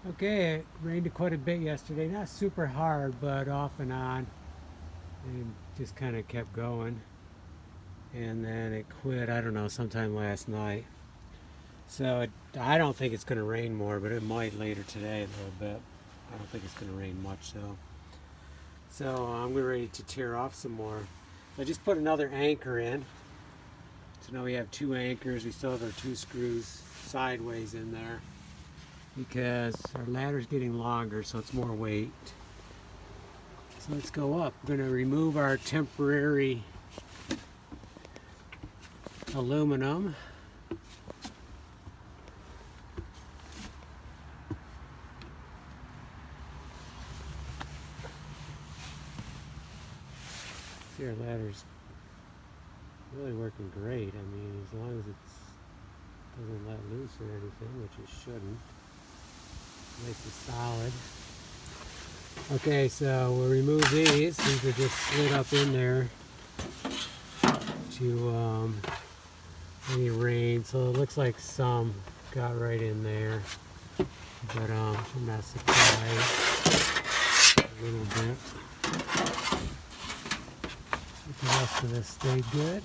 Okay, it rained quite a bit yesterday. Not super hard, but off and on. And just kind of kept going. And then it quit, I don't know, sometime last night. I don't think it's going to rain more, but it might later today a little bit. I don't think it's going to rain much though. So I'm ready to tear off some more. I just put another anchor in. So now we have two anchors. We still have our two screws sideways in there, because our ladder's getting longer, so it's more weight. So let's go up. We're going to remove our temporary aluminum. See, our ladder's really working great. I mean, as long as it doesn't let loose or anything, which it shouldn't. Nice and solid. Okay, so we'll remove these. These are just slid up in there to any rain. So it looks like some got right in there, but I'm not surprised. A little bit. But the rest of this stayed good.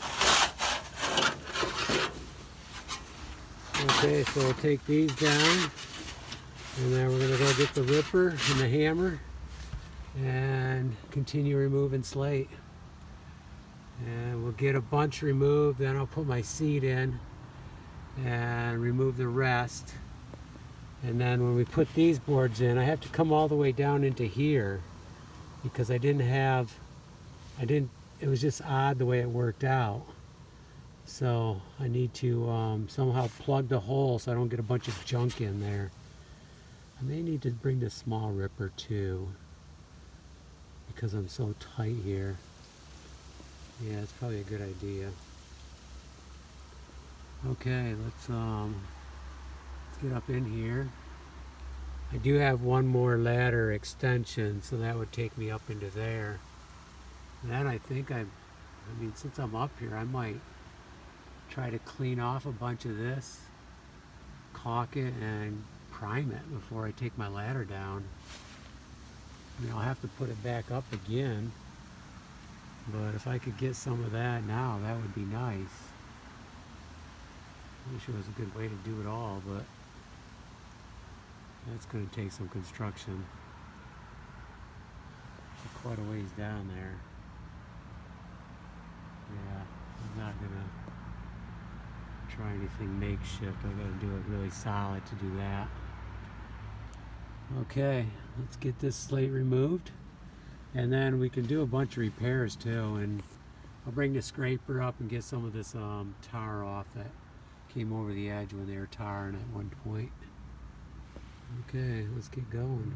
Okay, so we'll take these down, and then we're going to go get the ripper and the hammer and continue removing slate. And we'll get a bunch removed, then I'll put my seat in and remove the rest. And then when we put these boards in, I have to come all the way down into here, because it was just odd the way it worked out. So I need to somehow plug the hole so I don't get a bunch of junk in there. I may need to bring the small ripper too, because I'm so tight here. Yeah, it's probably a good idea. Okay, let's get up in here. I do have one more ladder extension, so that would take me up into there. And then I mean, since I'm up here, I might try to clean off a bunch of this, caulk it, and prime it before I take my ladder down. I mean, I'll have to put it back up again, but if I could get some of that now, that would be nice. I wish it was a good way to do it all, but that's going to take some construction. Quite a ways down there. Yeah, I'm not going to try anything makeshift. I've got to do it really solid to do that. Okay, let's get this slate removed, and then we can do a bunch of repairs too. And I'll bring the scraper up and get some of this tar off that came over the edge when they were tarring at one point. Okay, let's get going.